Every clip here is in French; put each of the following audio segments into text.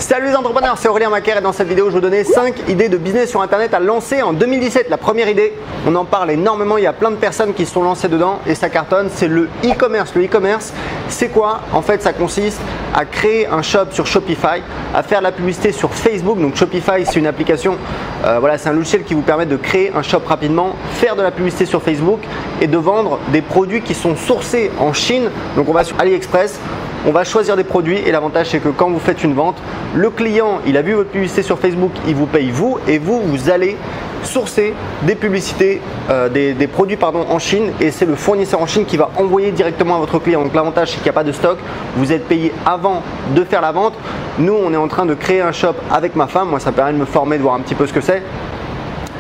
Salut les entrepreneurs, c'est Aurélien Macaire et dans cette vidéo je vais vous donner 5 idées de business sur internet à lancer en 2017. La première idée, on en parle énormément, il y a plein de personnes qui se sont lancées dedans et ça cartonne, c'est le e-commerce. Le e-commerce, c'est quoi? En fait, ça consiste à créer un shop sur Shopify, à faire de la publicité sur Facebook. Donc Shopify, c'est une application, c'est un logiciel qui vous permet de créer un shop rapidement, faire de la publicité sur Facebook et de vendre des produits qui sont sourcés en Chine. Donc on va sur AliExpress. On va choisir des produits et l'avantage c'est que quand vous faites une vente, le client il a vu votre publicité sur Facebook, il vous paye vous et vous allez sourcer des publicités, des produits en Chine et c'est le fournisseur en Chine qui va envoyer directement à votre client. Donc l'avantage c'est qu'il n'y a pas de stock, vous êtes payé avant de faire la vente. Nous on est en train de créer un shop avec ma femme, moi ça permet de me former, de voir un petit peu ce que c'est.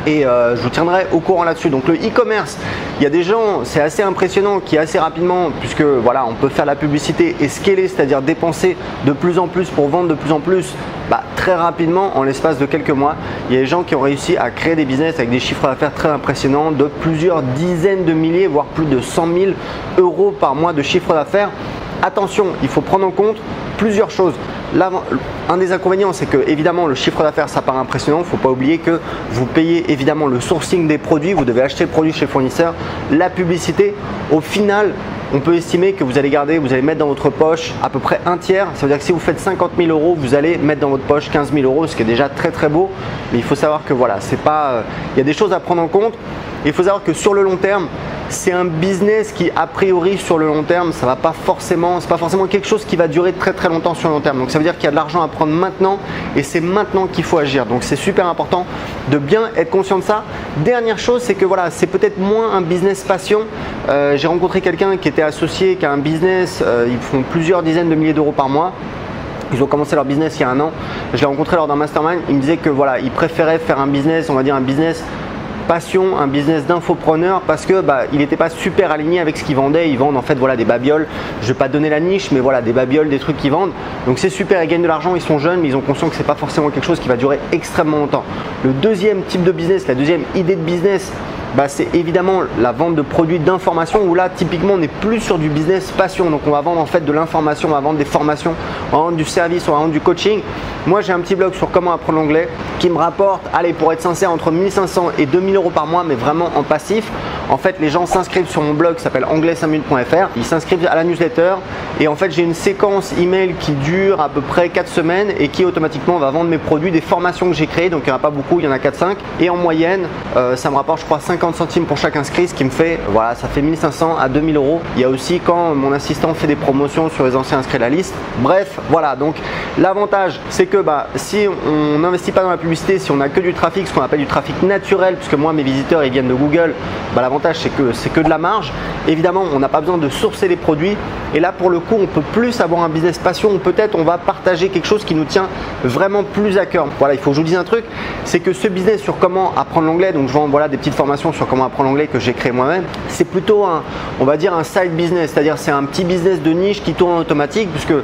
Et je vous tiendrai au courant là-dessus. Donc le e-commerce, il y a des gens, c'est assez impressionnant qui assez rapidement, puisque voilà, on peut faire la publicité et scaler, c'est-à-dire dépenser de plus en plus pour vendre de plus en plus, très rapidement en l'espace de quelques mois. Il y a des gens qui ont réussi à créer des business avec des chiffres d'affaires très impressionnants, de plusieurs dizaines de milliers, voire plus de 100 000 euros par mois de chiffre d'affaires. Attention, il faut prendre en compte plusieurs choses. Là, un des inconvénients, c'est que évidemment le chiffre d'affaires ça paraît impressionnant. Il ne faut pas oublier que vous payez évidemment le sourcing des produits, vous devez acheter le produit chez le fournisseur, la publicité. Au final, on peut estimer que vous allez mettre dans votre poche à peu près un tiers. Ça veut dire que si vous faites 50 000 euros, vous allez mettre dans votre poche 15 000 euros, ce qui est déjà très très beau. Mais il faut savoir que voilà, c'est pas, il y a des choses à prendre en compte. Il faut savoir que sur le long terme, c'est un business qui a priori sur le long terme, c'est pas forcément quelque chose qui va durer très très longtemps sur le long terme. Donc ça veut dire qu'il y a de l'argent à prendre maintenant et c'est maintenant qu'il faut agir. Donc c'est super important de bien être conscient de ça. Dernière chose, c'est que voilà, c'est peut-être moins un business passion. J'ai rencontré quelqu'un qui était associé, qui a un business, ils font plusieurs dizaines de milliers d'euros par mois. Ils ont commencé leur business il y a un an. Je l'ai rencontré lors d'un mastermind. Il me disait que voilà, il préférait faire un business, on va dire un business passion, un business d'infopreneur parce que il n'était pas super aligné avec ce qu'ils vendaient. Ils vendent en fait des babioles. Je vais pas donner la niche, mais voilà, des babioles, des trucs qu'ils vendent. Donc c'est super, ils gagnent de l'argent, ils sont jeunes, mais ils ont conscience que c'est pas forcément quelque chose qui va durer extrêmement longtemps. Le deuxième type de business, la deuxième idée de business, c'est évidemment la vente de produits d'information où là typiquement on n'est plus sur du business passion. Donc on va vendre en fait de l'information, on va vendre des formations, on va vendre du service, on va vendre du coaching. Moi j'ai un petit blog sur comment apprendre l'anglais qui me rapporte, allez pour être sincère, entre 1500 et 2000 euros par mois, mais vraiment en passif. En fait les gens s'inscrivent sur mon blog qui s'appelle anglais5minutes.fr, ils s'inscrivent à la newsletter et en fait j'ai une séquence email qui dure à peu près 4 semaines et qui automatiquement va vendre mes produits, des formations que j'ai créées. Donc il n'y en a pas beaucoup, il y en a 4-5 et en moyenne ça me rapporte je crois 50 centimes pour chaque inscrit, ce qui me fait, voilà, ça fait 1500 à 2000 euros. Il y a aussi quand mon assistant fait des promotions sur les anciens inscrits de la liste. Bref, voilà, donc l'avantage c'est que si on n'investit pas dans la publicité, si on a que du trafic, ce qu'on appelle du trafic naturel, puisque moi mes visiteurs ils viennent de Google, l'avantage c'est que de la marge. Évidemment, on n'a pas besoin de sourcer les produits et là pour le coup on peut plus avoir un business passion ou peut-être on va partager quelque chose qui nous tient vraiment plus à cœur. Voilà, il faut que je vous dise un truc, c'est que ce business sur comment apprendre l'anglais, donc je vends des petites formations sur comment apprendre l'anglais que j'ai créé moi-même, c'est plutôt on va dire un side business, c'est-à-dire c'est un petit business de niche qui tourne en automatique puisque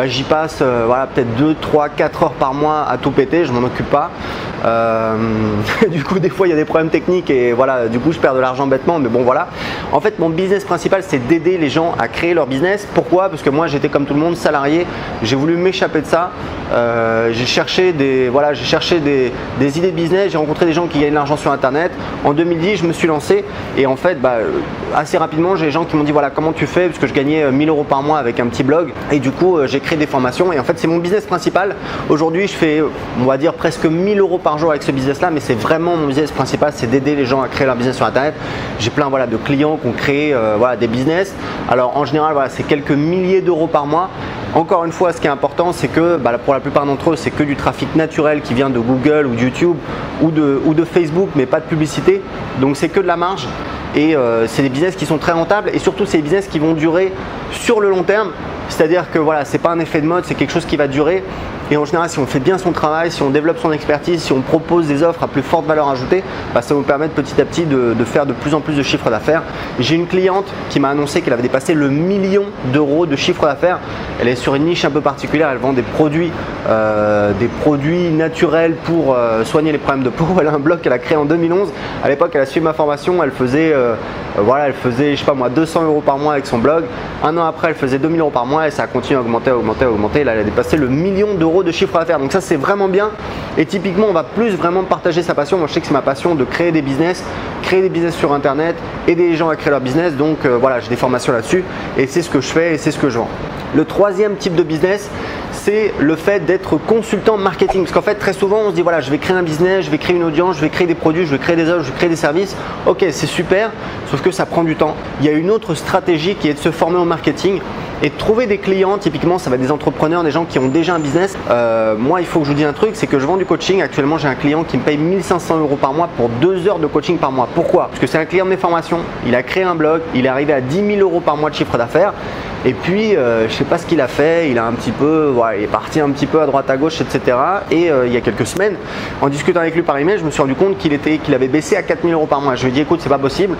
j'y passe peut-être 2, 3, 4 heures par mois à tout péter, je m'en occupe pas. Du coup des fois il y a des problèmes techniques et voilà, du coup je perds de l'argent bêtement, mais bon voilà. En fait mon business principal c'est d'aider les gens à créer leur business. Pourquoi? Parce que moi j'étais comme tout le monde salarié, j'ai voulu m'échapper de ça. J'ai cherché des idées de business, j'ai rencontré des gens qui gagnent de l'argent sur internet. En 2010 je me suis lancé et en fait assez rapidement j'ai des gens qui m'ont dit voilà comment tu fais, parce que je gagnais 1000 euros par mois avec un petit blog et du coup j'ai créé des formations et en fait c'est mon business principal. Aujourd'hui je fais on va dire presque 1000 euros par jour avec ce business là, mais c'est vraiment mon business principal, c'est d'aider les gens à créer leur business sur internet. J'ai plein de clients qui ont créé des business. Alors en général c'est quelques milliers d'euros par mois. Encore une fois, ce qui est important, c'est que pour la plupart d'entre eux, c'est que du trafic naturel qui vient de Google ou de YouTube ou de Facebook, mais pas de publicité. Donc c'est que de la marge et c'est des business qui sont très rentables et surtout c'est des business qui vont durer sur le long terme. C'est-à-dire que c'est pas un effet de mode, c'est quelque chose qui va durer. Et en général, si on fait bien son travail, si on développe son expertise, si on propose des offres à plus forte valeur ajoutée, ça va nous permettre petit à petit de faire de plus en plus de chiffre d'affaires. J'ai une cliente qui m'a annoncé qu'elle avait dépassé le 1 million d'euros de chiffre d'affaires. Elle est sur une niche un peu particulière, elle vend des produits naturels pour soigner les problèmes de peau. Elle a un blog qu'elle a créé en 2011. À l'époque, elle a suivi ma formation, elle faisait Voilà, elle faisait, je sais pas moi, 200 € par mois avec son blog. Un an après, elle faisait 2000 € par mois et ça a continué à augmenter, augmenter, augmenter. Là, elle a dépassé le 1 million d'euros de chiffre d'affaires. Donc ça, c'est vraiment bien. Et typiquement, on va plus vraiment partager sa passion. Moi, je sais que c'est ma passion de créer des business sur Internet, aider les gens à créer leur business. Donc voilà, j'ai des formations là-dessus et c'est ce que je fais et c'est ce que je vends. Le troisième type de business, c'est le fait d'être consultant marketing. Parce qu'en fait, très souvent, on se dit voilà, je vais créer un business, je vais créer une audience, je vais créer des produits, je vais créer des offres, je vais créer des services. Ok, c'est super, sauf que ça prend du temps. Il y a une autre stratégie qui est de se former au marketing et de trouver des clients. Typiquement, ça va être des entrepreneurs, des gens qui ont déjà un business. Moi, il faut que je vous dise un truc, c'est que je vends du coaching. Actuellement, j'ai un client qui me paye 1 500 € par mois pour 2 heures de coaching par mois. Pourquoi? Parce que c'est un client de mes formations. Il a créé un blog, il est arrivé à 10 000 € par mois de chiffre d'affaires. Et puis, je sais pas ce qu'il a fait, il a un petit peu, voilà, il est parti un petit peu à droite à gauche, etc. Et il y a quelques semaines, en discutant avec lui par email, je me suis rendu compte qu'il avait baissé à 4 000 € par mois. Je lui ai dit, écoute, c'est pas possible.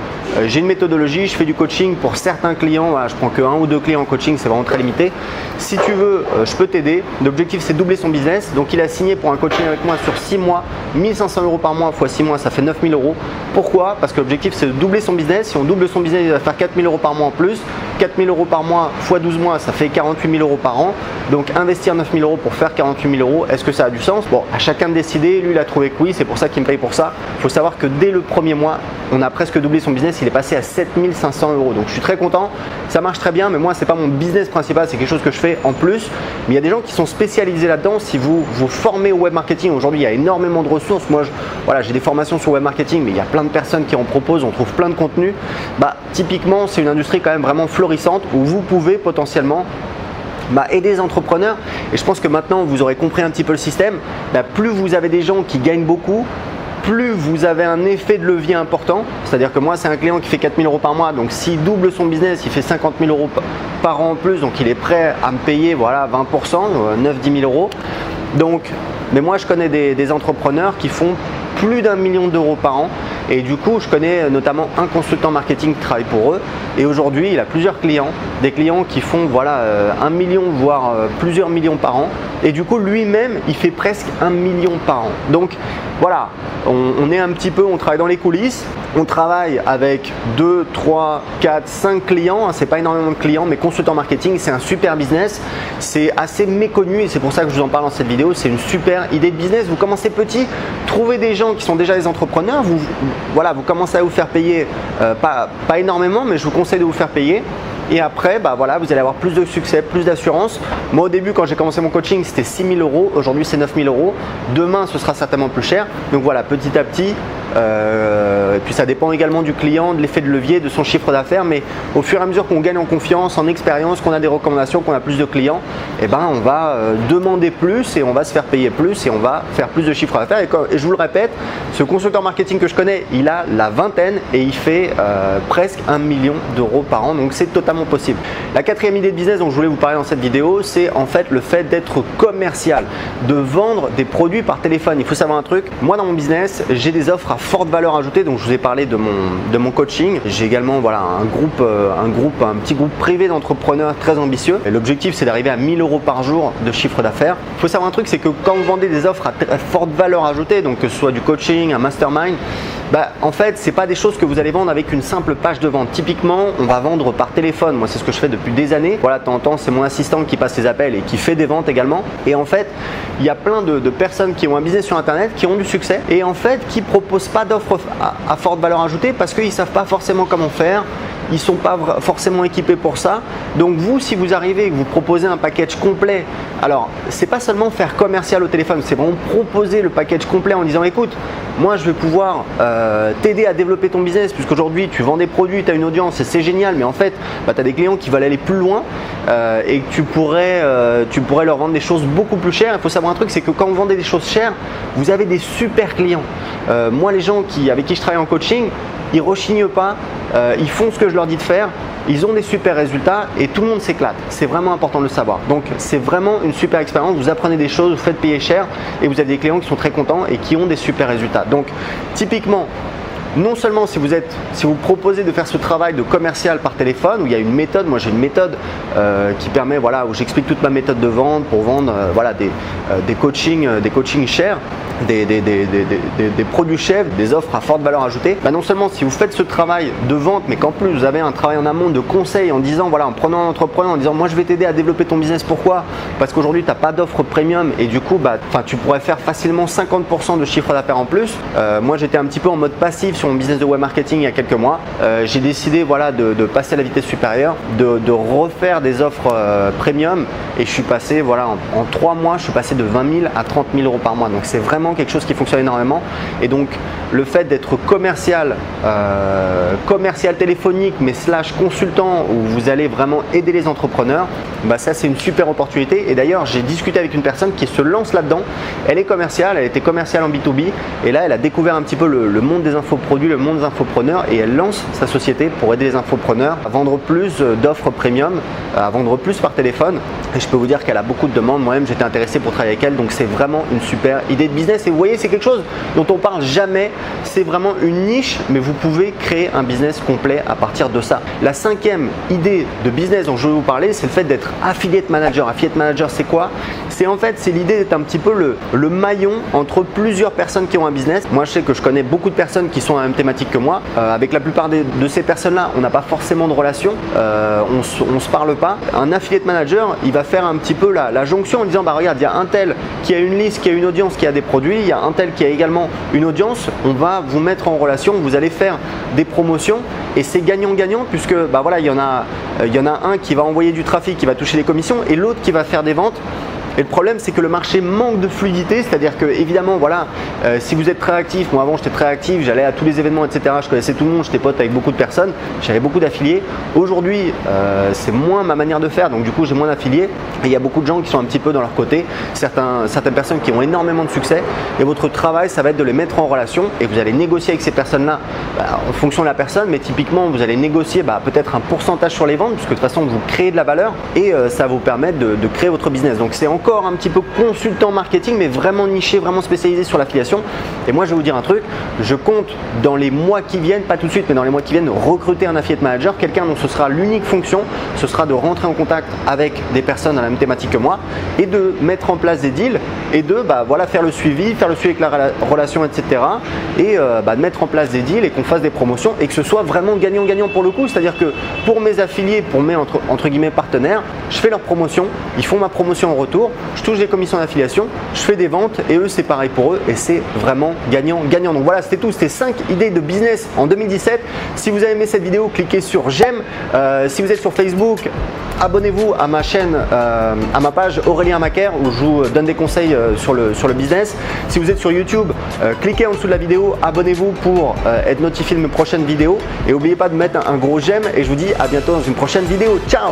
J'ai une méthodologie, je fais du coaching pour certains clients. Voilà, je prends que 1 ou 2 clients en coaching, c'est vraiment très limité. Si tu veux, je peux t'aider. L'objectif, c'est de doubler son business. Donc, il a signé pour un coaching avec moi sur 6 mois, 1 500 € par mois x 6 mois, ça fait 9 000 €. Pourquoi? Parce que l'objectif, c'est de doubler son business. Si on double son business, il va faire 4 000 € par mois en plus. 4 000 € par mois x 12 mois, ça fait 48 000 € par an. Donc investir 9 000 € pour faire 48 000 €, est-ce que ça a du sens? Bon, à chacun de décider. Lui, il a trouvé que oui, c'est pour ça qu'il me paye pour ça. Il faut savoir que dès le premier mois, on a presque doublé son business. Il est passé à 7 500 €. Donc je suis très content. Ça marche très bien, mais moi, c'est pas mon business principal. C'est quelque chose que je fais en plus. Mais il y a des gens qui sont spécialisés là-dedans. Si vous vous formez au web marketing, aujourd'hui, il y a énormément de ressources. Moi, voilà, j'ai des formations sur web marketing, mais il y a plein de personnes qui en proposent. On trouve plein de contenu. Typiquement, c'est une industrie quand même vraiment florissante où vous pouvez potentiellement aider les entrepreneurs. Et je pense que maintenant vous aurez compris un petit peu le système. Plus vous avez des gens qui gagnent beaucoup, plus vous avez un effet de levier important. C'est-à-dire que moi, c'est un client qui fait 4 000 € par mois. Donc s'il double son business, il fait 50 000 € par an en plus. Donc il est prêt à me payer 20%, 9-10 000 €. Donc, mais moi, je connais des entrepreneurs qui font plus d'1 million d'euros par an. Et du coup, je connais notamment un consultant marketing qui travaille pour eux. Et aujourd'hui, il a plusieurs clients, des clients qui font 1 million, voire plusieurs millions par an. Et du coup, lui-même, il fait presque 1 million par an. Donc voilà, on est un petit peu, on travaille dans les coulisses. On travaille avec 2, 3, 4, 5 clients. C'est pas énormément de clients, mais consultant marketing, c'est un super business. C'est assez méconnu et c'est pour ça que je vous en parle dans cette vidéo. C'est une super idée de business. Vous commencez petit, trouvez des gens qui sont déjà des entrepreneurs. Vous commencez à vous faire payer, pas énormément, mais je vous conseille de vous faire payer. Et après, vous allez avoir plus de succès, plus d'assurance. Moi, au début, quand j'ai commencé mon coaching, c'était 6 000 €. Aujourd'hui, c'est 9 000 €. Demain, ce sera certainement plus cher. Donc voilà, petit à petit. Et puis ça dépend également du client, de l'effet de levier, de son chiffre d'affaires. Mais au fur et à mesure qu'on gagne en confiance, en expérience, qu'on a des recommandations, qu'on a plus de clients, on va demander plus et on va se faire payer plus et on va faire plus de chiffre d'affaires. Et je vous le répète, ce consultant marketing que je connais, il a la vingtaine et il fait presque 1 million d'euros par an. Donc c'est totalement possible. La quatrième idée de business dont je voulais vous parler dans cette vidéo, c'est en fait le fait d'être commercial, de vendre des produits par téléphone. Il faut savoir un truc, moi dans mon business, j'ai des offres à forte valeur ajoutée. Donc je vous ai parlé de mon coaching. J'ai également un petit groupe privé d'entrepreneurs très ambitieux. Et l'objectif, c'est d'arriver à 1 000 € par jour de chiffre d'affaires. Il faut savoir un truc, c'est que quand vous vendez des offres à forte valeur ajoutée, donc que ce soit du coaching, un mastermind, en fait, c'est pas des choses que vous allez vendre avec une simple page de vente. Typiquement, on va vendre par téléphone. Moi, c'est ce que je fais depuis des années. Voilà, de temps en temps, c'est mon assistant qui passe les appels et qui fait des ventes également. Et en fait, il y a plein de personnes qui ont un business sur Internet, qui ont du succès et en fait, qui proposent pas d'offres à forte valeur ajoutée parce qu'ils savent pas forcément comment faire. Ils ne sont pas forcément équipés pour ça. Donc vous, si vous arrivez et que vous proposez un package complet, alors c'est pas seulement faire commercial au téléphone, c'est vraiment proposer le package complet en disant écoute, moi je vais pouvoir t'aider à développer ton business puisqu'aujourd'hui tu vends des produits, tu as une audience et c'est génial, mais en fait tu as des clients qui veulent aller plus loin et que tu pourrais leur vendre des choses beaucoup plus chères. Il faut savoir un truc, c'est que quand vous vendez des choses chères, vous avez des super clients. Moi, les gens avec qui je travaille en coaching, ils rechignent pas, ils font ce que je leur dis de faire, ils ont des super résultats et tout le monde s'éclate. C'est vraiment important de le savoir. Donc c'est vraiment une super expérience, vous apprenez des choses, vous faites payer cher et vous avez des clients qui sont très contents et qui ont des super résultats. Donc typiquement, non seulement si vous proposez de faire ce travail de commercial par téléphone où il y a une méthode, moi j'ai une méthode qui permet, où j'explique toute ma méthode de vente pour vendre des coachings chers. des produits chefs, des offres à forte valeur ajoutée. Non seulement si vous faites ce travail de vente, mais qu'en plus vous avez un travail en amont de conseil en disant voilà, en prenant un entrepreneur, en disant moi je vais t'aider à développer ton business. Pourquoi? Parce qu'aujourd'hui tu n'as pas d'offre premium et du coup tu pourrais faire facilement 50% de chiffre d'affaires en plus. Moi j'étais un petit peu en mode passif sur mon business de web marketing il y a quelques mois. J'ai décidé de passer à la vitesse supérieure, de refaire des offres premium et je suis passé en 3 mois je suis passé de 20 000 à 30 000 euros par mois. Donc c'est vraiment quelque chose qui fonctionne énormément et donc le fait d'être commercial téléphonique mais / consultant où vous allez vraiment aider les entrepreneurs, ça c'est une super opportunité. Et d'ailleurs j'ai discuté avec une personne qui se lance là-dedans. Elle est commerciale, elle était commerciale en B2B et là elle a découvert un petit peu le monde des infoproduits, le monde des infopreneurs et elle lance sa société pour aider les infopreneurs à vendre plus d'offres premium, à vendre plus par téléphone. Et je peux vous dire qu'elle a beaucoup de demandes. Moi-même j'étais intéressé pour travailler avec elle, donc c'est vraiment une super idée de business. Et vous voyez, c'est quelque chose dont on parle jamais. C'est vraiment une niche, mais vous pouvez créer un business complet à partir de ça. La 5e idée de business dont je vais vous parler, c'est le fait d'être affiliate manager. Affiliate manager, c'est quoi? C'est l'idée d'être un petit peu le maillon entre plusieurs personnes qui ont un business. Moi, je sais que je connais beaucoup de personnes qui sont à la même thématique que moi. Avec la plupart de ces personnes-là, on n'a pas forcément de relation. On se parle pas. Un affiliate manager, il va faire un petit peu la jonction en disant regarde, il y a un tel qui a une liste, qui a une audience, qui a des produits. Il y a un tel qui a également une audience. On va vous mettre en relation. Vous allez faire des promotions et c'est gagnant-gagnant puisque il y en a un qui va envoyer du trafic, qui va toucher des commissions et l'autre qui va faire des ventes. Et le problème, c'est que le marché manque de fluidité, c'est-à-dire que évidemment, si vous êtes très actif, moi avant j'étais très actif, j'allais à tous les événements, etc. Je connaissais tout le monde, j'étais pote avec beaucoup de personnes, j'avais beaucoup d'affiliés. Aujourd'hui, c'est moins ma manière de faire, donc du coup j'ai moins d'affiliés. Et il y a beaucoup de gens qui sont un petit peu dans leur côté, certaines personnes qui ont énormément de succès. Et votre travail, ça va être de les mettre en relation et vous allez négocier avec ces personnes-là en fonction de la personne, mais typiquement vous allez négocier peut-être un pourcentage sur les ventes, puisque de toute façon vous créez de la valeur et ça va vous permettre de créer votre business. Donc c'est encore un petit peu consultant marketing, mais vraiment niché, vraiment spécialisé sur l'affiliation. Et moi je vais vous dire un truc, je compte dans les mois qui viennent, pas tout de suite, mais dans les mois qui viennent, recruter un affiliate manager, quelqu'un dont ce sera l'unique fonction, ce sera de rentrer en contact avec des personnes à la même thématique que moi et de mettre en place des deals et de faire le suivi avec la relation, etc. Et de mettre en place des deals et qu'on fasse des promotions et que ce soit vraiment gagnant-gagnant pour le coup. C'est-à-dire que pour mes affiliés, pour mes entre guillemets partenaires, je fais leur promotion, ils font ma promotion en retour, je touche des commissions d'affiliation, je fais des ventes et eux c'est pareil pour eux et c'est vraiment gagnant-gagnant. Donc voilà, c'était tout, c'était 5 idées de business en 2017. Si vous avez aimé cette vidéo, cliquez sur j'aime. Si vous êtes sur Facebook, abonnez-vous à ma chaîne, à ma page Aurélien Macaire où je vous donne des conseils sur le business. Si vous êtes sur YouTube, cliquez en dessous de la vidéo, abonnez-vous pour être notifié de mes prochaines vidéos et n'oubliez pas de mettre un gros j'aime et je vous dis à bientôt dans une prochaine vidéo. Ciao!